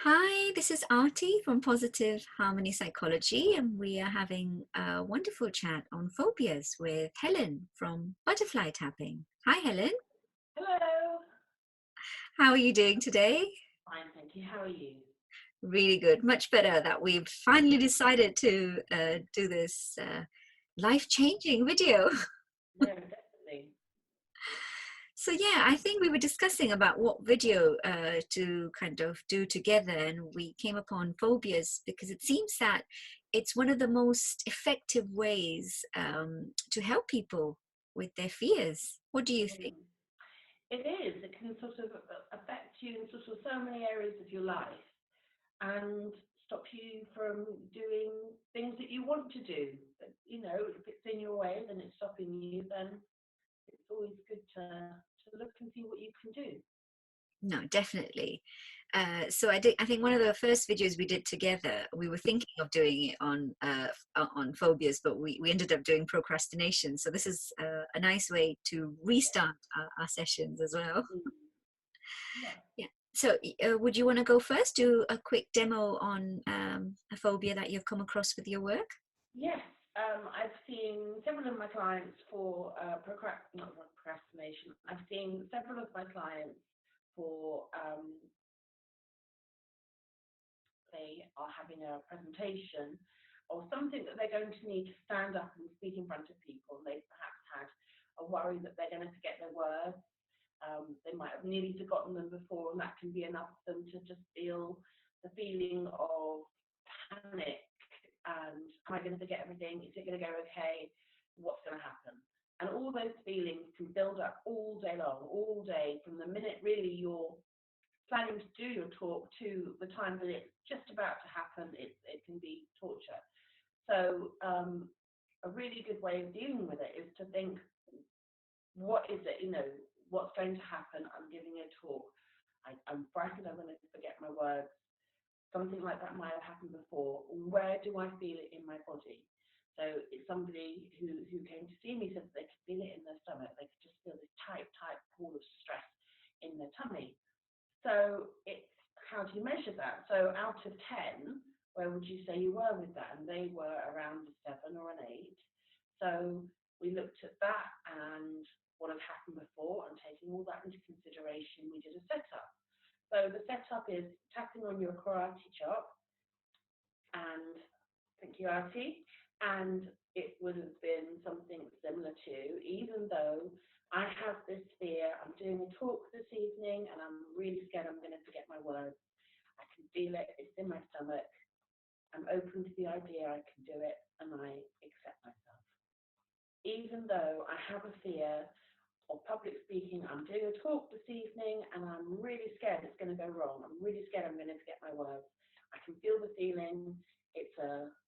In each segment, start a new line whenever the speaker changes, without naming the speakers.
Hi, this is Arty from Positive Harmony Psychology, and we are having a wonderful chat on phobias with Helen from Butterfly Tapping. Hi, Helen.
Hello.
How are you doing today?
Fine, thank you. How are you?
Really good. Much better that we've finally decided to do this life-changing video.
No, definitely.
So yeah, I think we were discussing about what video to kind of do together, and we came upon phobias because it seems that it's one of the most effective ways to help people with their fears. What do you think?
Mm. It is. It can sort of affect you in sort of so many areas of your life and stop you from doing things that you want to do. But, if it's in your way, then it's stopping you, then it's always good to look and see what you can do.
No, definitely. I think one of the first videos we did together, we were thinking of doing it on phobias, but we ended up doing procrastination. So this is a nice way to restart our sessions as well.
Mm. Yeah.
Yeah. So, would you want to go first? Do a quick demo on a phobia that you've come across with your work?
Yes, I've seen several of my clients for not procrastination. I've seen several of my clients for they are having a presentation or something that they're going to need to stand up and speak in front of people. They've perhaps had a worry that they're going to forget their words. They might have nearly forgotten them before, and that can be enough for them to just feel the feeling of panic and am I going to forget everything? Is it going to go okay? What's going to happen? And all those feelings can build up all day long, all day, from the minute really you're planning to do your talk to the time that it's just about to happen. It can be torture. So a really good way of dealing with it is to think, what is it? What's going to happen? I'm giving a talk. I'm frightened I'm going to forget my words. Something like that might have happened before. Where do I feel it in my body? So it's somebody who came to see me said that they could feel it in their stomach. They could just feel this tight pool of stress in their tummy. So it's how do you measure that? So out of 10, where would you say you were with that? And they were around a 7 or an 8. So we looked at that and what had happened before, and taking all that into consideration, we did a setup. So the setup is tapping on your karate chop, and thank you, Arty. And it would have been something similar to, even though I have this fear, I'm doing a talk this evening and I'm really scared I'm going to forget my words. I can feel it, it's in my stomach. I'm open to the idea I can do it and I accept myself. Even though I have a fear of public speaking, I'm doing a talk this evening and I'm really scared it's going to go wrong. I'm really scared I'm going to forget my words. I can feel the feeling. It's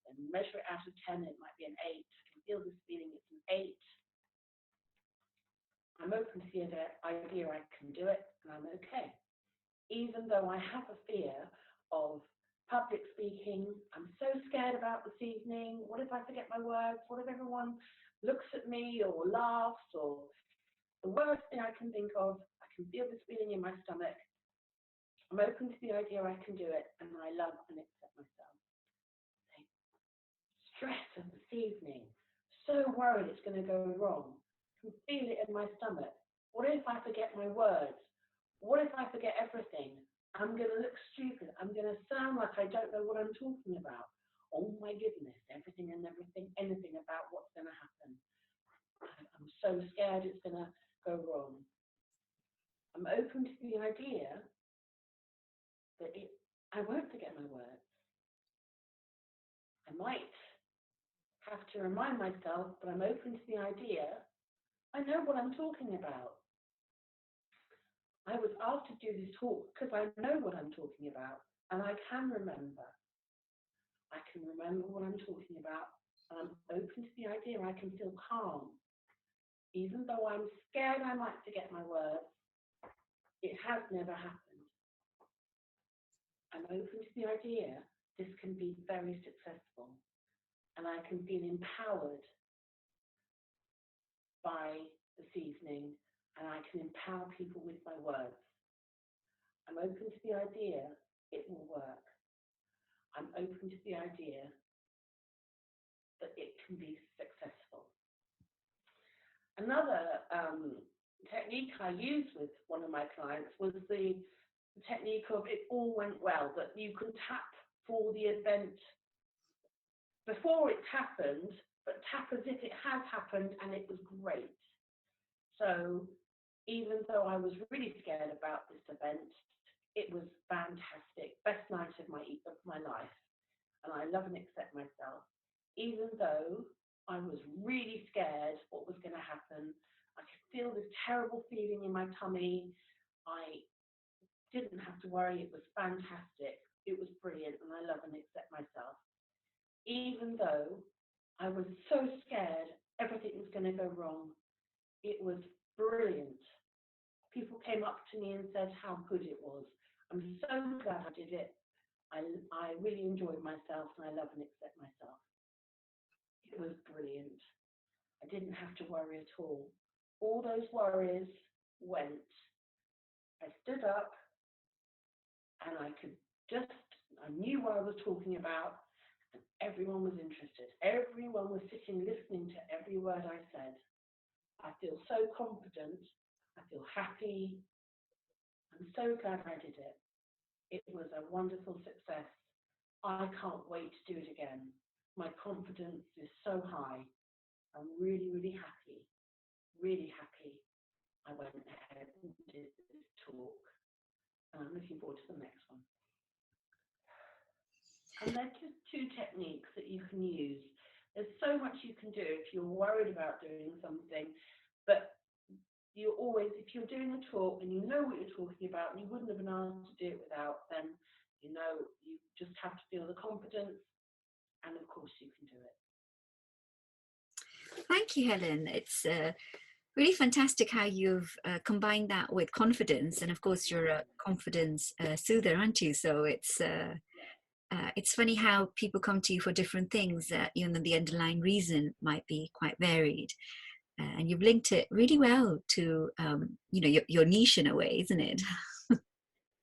and measure it out of 10, it might be an 8. I can feel this feeling, it's an 8. I'm open to the idea I can do it and I'm okay. Even though I have a fear of public speaking, I'm so scared about this evening. What if I forget my words? What if everyone looks at me or laughs or the worst thing I can think of? I can feel this feeling in my stomach. I'm open to the idea I can do it and I love and accept myself. Stress of this evening, so worried it's going to go wrong. I can feel it in my stomach. What if I forget my words? What if I forget everything? I'm going to look stupid. I'm going to sound like I don't know what I'm talking about. Oh my goodness, everything and everything, anything about what's going to happen. I'm so scared it's going to go wrong. I'm open to the idea that I won't forget my words. I might have to remind myself, but I'm open to the idea I know what I'm talking about. I was asked to do this talk because I know what I'm talking about and I can remember. I can remember what I'm talking about and I'm open to the idea I can feel calm. Even though I'm scared I might forget my words, it has never happened. I'm open to the idea this can be very successful and I can feel empowered by this evening and I can empower people with my words. I'm open to the idea it will work. I'm open to the idea that it can be successful. Another technique I used with one of my clients was the technique of it all went well, that you can tap for the event before it's happened, but tap as if it has happened and it was great. So even though I was really scared about this event, it was fantastic, best night of my life, and I love and accept myself. Even though I was really scared what was going to happen, I could feel this terrible feeling in my tummy. I didn't have to worry. It was fantastic. It was brilliant, and I love and accept myself. Even though I was so scared everything was going to go wrong, it was brilliant. People came up to me and said how good it was. I'm so glad I did it. I really enjoyed myself, and I love and accept myself. It was brilliant. I didn't have to worry at all. All those worries went. I stood up and I knew what I was talking about, and everyone was interested. Everyone was sitting listening to every word I said. I feel so confident. I feel happy. I'm so glad I did it. It was a wonderful success. I can't wait to do it again. My confidence is so high. I'm really, really happy. Really happy. I went ahead and did this talk. And I'm looking forward to the next one. And they're just two techniques that you can use. There's so much you can do if you're worried about doing something, but you always, if you're doing a talk and you know what you're talking about and you wouldn't have been asked to do it without, then you know you just have to feel the confidence, and of course you can do it.
Thank you, Helen. It's really fantastic how you've combined that with confidence, and of course you're a confidence soother, aren't you? So it's funny how people come to you for different things, even though the underlying reason might be quite varied. And you've linked it really well to your niche in a way, isn't it?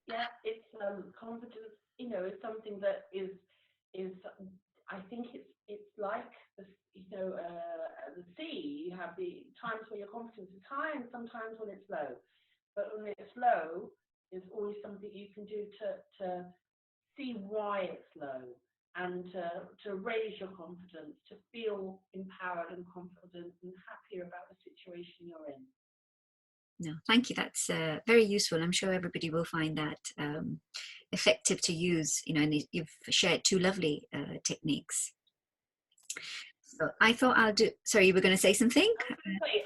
Yeah, it's confidence. Is something that is. I think it's like the the sea. You have the times where your confidence is high and sometimes when it's low. But when it's low, there's always something you can do to see why it's low and to raise your confidence, to feel empowered and confident and happier about the situation you're in.
No, thank you. That's very useful. I'm sure everybody will find that effective to use. And you've shared two lovely techniques. So I thought I'll do. Sorry, you were going to say something?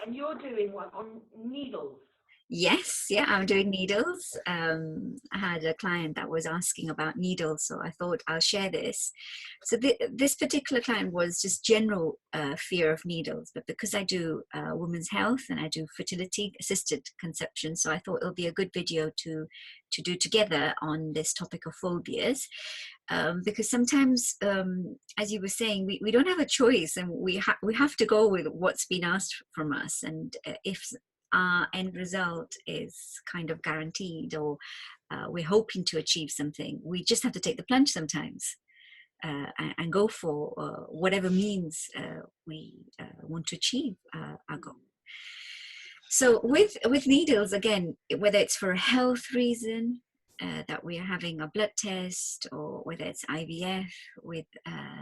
And you're doing one on needles.
Yes, yeah, I'm doing needles. I had a client that was asking about needles, so I thought I'll share this. So this particular client was just general fear of needles, but because I do women's health and I do fertility assisted conception, so I thought it'll be a good video to do together on this topic of phobias. Because sometimes, as you were saying, we don't have a choice, and we have to go with what's been asked from us. And if our end result is kind of guaranteed, or we're hoping to achieve something, we just have to take the plunge sometimes and go for whatever means we want to achieve our goal. So with needles, again, whether it's for a health reason, that we are having a blood test, or whether it's IVF with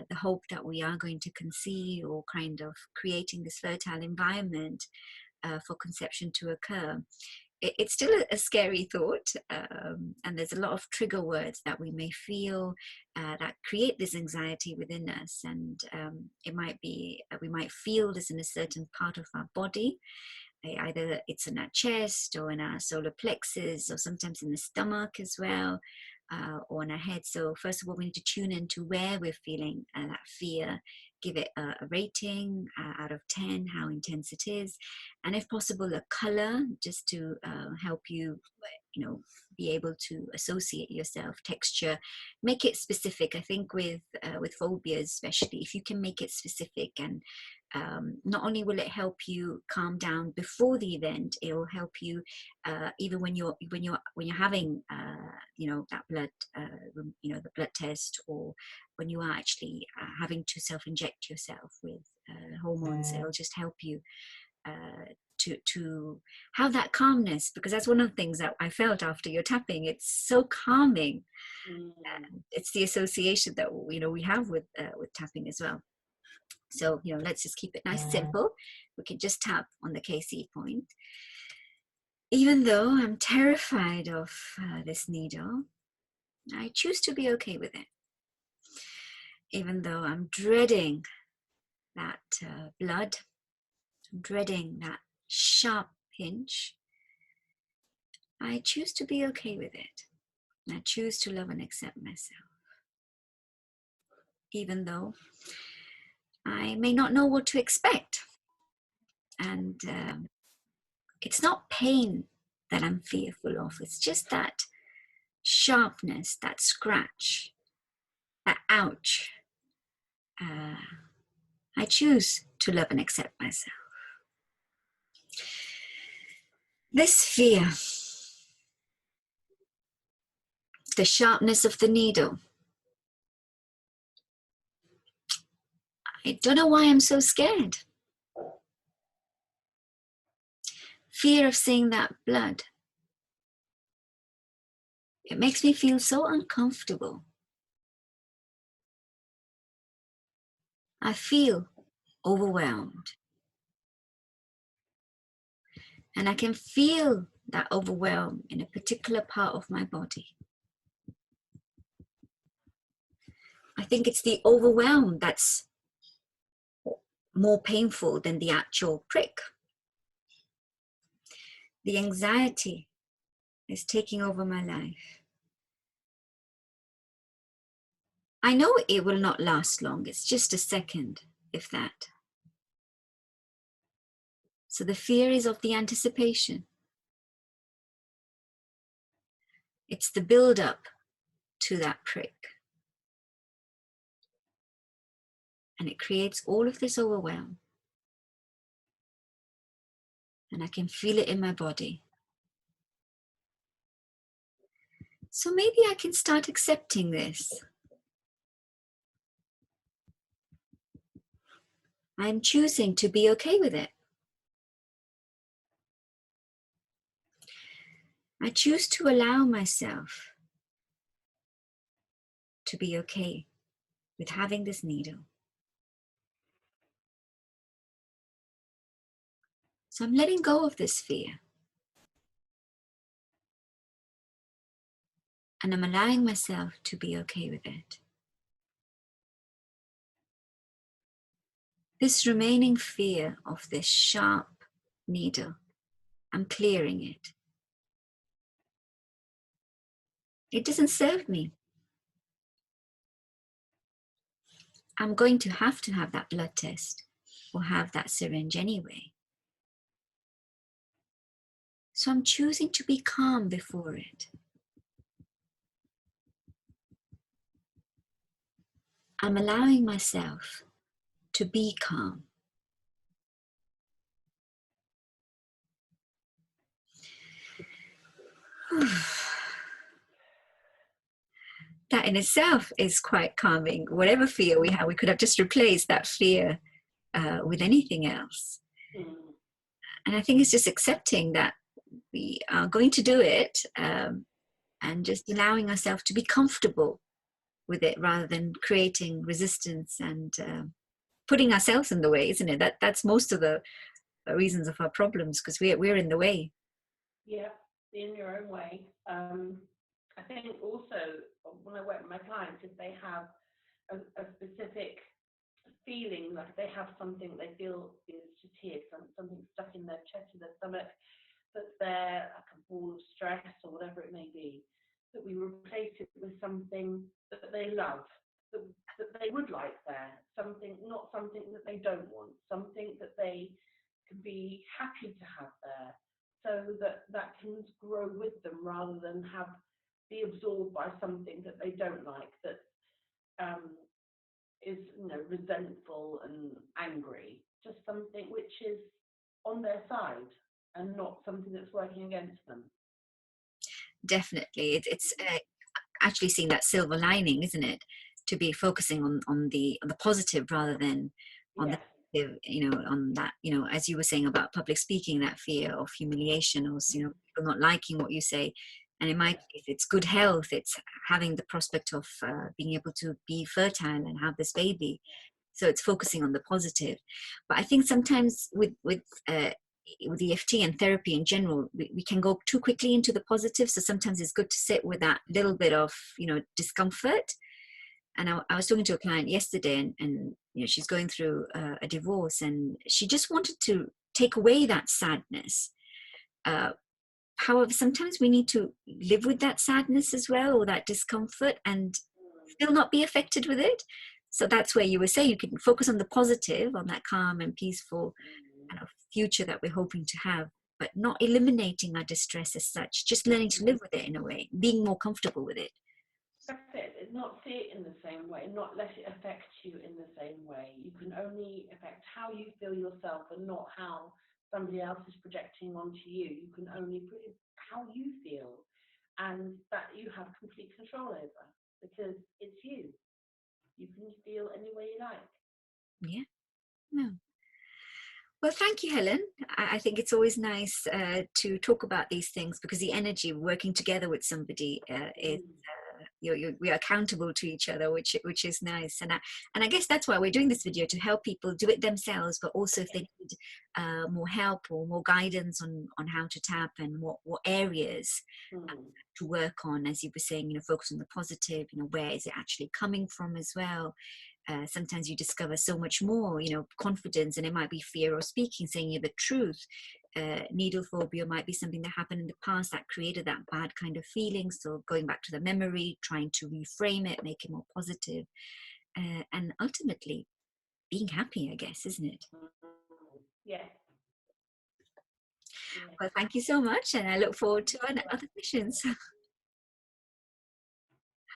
the hope that we are going to conceive, or kind of creating this fertile environment for conception to occur, it's still a scary thought, and there's a lot of trigger words that we may feel that create this anxiety within us, and it might be we might feel this in a certain part of our body. Either it's in our chest or in our solar plexus, or sometimes in the stomach as well, or in our head. So first of all, we need to tune into where we're feeling that fear. give it a rating out of 10, how intense it is, and if possible, a color, just to help you, be able to associate yourself. Texture, make it specific. I think with phobias, especially, if you can make it specific, and not only will it help you calm down before the event, it will help you even when you're having that blood the blood test, or when you are actually having to self-inject yourself with hormones. It'll just help you to have that calmness, because that's one of the things that I felt after your tapping. It's so calming. It's the association that we have with tapping as well. So let's just keep it nice, simple. We can just tap on the KC point. Even though I'm terrified of this needle, I choose to be okay with it. Even though I'm dreading that blood, I'm dreading that sharp pinch, I choose to be okay with it. I choose to love and accept myself. Even though I may not know what to expect. And it's not pain that I'm fearful of. It's just that sharpness, that scratch, that ouch. I choose to love and accept myself. This fear, the sharpness of the needle, I don't know why I'm so scared. Fear of seeing that blood. It makes me feel so uncomfortable. I feel overwhelmed. And I can feel that overwhelm in a particular part of my body. I think it's the overwhelm that's more painful than the actual prick. The anxiety is taking over my life. I know it will not last long. It's just a second, if that. So the fear is of the anticipation. It's the build-up to that prick. And it creates all of this overwhelm. And I can feel it in my body. So maybe I can start accepting this. I'm choosing to be okay with it. I choose to allow myself to be okay with having this needle. So I'm letting go of this fear. And I'm allowing myself to be okay with it. This remaining fear of this sharp needle, I'm clearing it. It doesn't serve me. I'm going to have that blood test or have that syringe anyway. So I'm choosing to be calm before it. I'm allowing myself to be calm. That in itself is quite calming. Whatever fear we have, we could have just replaced that fear with anything else. And I think it's just accepting that we are going to do it, and just allowing ourselves to be comfortable with it rather than creating resistance and putting ourselves in the way, isn't it? That's most of the reasons of our problems, because we're in the way.
Yeah, in your own way. I think also when I work with my clients, if they have a specific feeling, like if they have something they feel is just here, something stuck in their chest or their stomach, that's there, like a ball of stress or whatever it may be, that we replace it with something that they love, that that they would like there, something, not something that they don't want, something that they can be happy to have there, so that that can grow with them rather than be absorbed by something that they don't like, that um, is, you know, resentful and angry, just something which is on their side and not something that's working against them.
Definitely, it's actually seeing that silver lining, isn't it? To be focusing on the positive rather than on the
Yes.
negative, you know, on that, you know, as you were saying about public speaking, that fear of humiliation or, you know, people not liking what you say. And in my
Yes.
case, it's good health. It's having the prospect of being able to be fertile and have this baby. So it's focusing on the positive. But I think sometimes with EFT and therapy in general, we can go too quickly into the positive. So sometimes it's good to sit with that little bit of, you know, discomfort. And I was talking to a client yesterday, and you know, she's going through a divorce, and she just wanted to take away that sadness. Uh, However, sometimes we need to live with that sadness as well, or that discomfort, and still not be affected with it. So that's where you were saying you can focus on the positive, on that calm and peaceful kind of future that we're hoping to have, but not eliminating our distress as such, just learning to live with it in a way, being more comfortable with it.
That's it. It's not see it in the same way, not let it affect you in the same way. You can only affect how you feel yourself and not how somebody else is projecting onto you. You can only put it how you feel, and that you have complete control over, because it's you. You can feel any way you like.
Yeah. No. Well, thank you, Helen. I think it's always nice to talk about these things because the energy working together with somebody is
Mm.
we are accountable to each other, which is nice. And I guess that's why we're doing this video, to help people do it themselves, but also if they need more help or more guidance on how to tap and what areas
Mm.
to work on, as you were saying, you know, focus on the positive, you know, where is it actually coming from as well. Sometimes you discover so much more, you know, confidence, and it might be fear of speaking, saying you the truth. Needle phobia might be something that happened in the past that created that bad kind of feeling. So going back to the memory, trying to reframe it, make it more positive, and ultimately being happy, I guess, isn't it?
Mm. Yes. Yes.
Well, thank you so much, and I look forward to
Yes.
other sessions.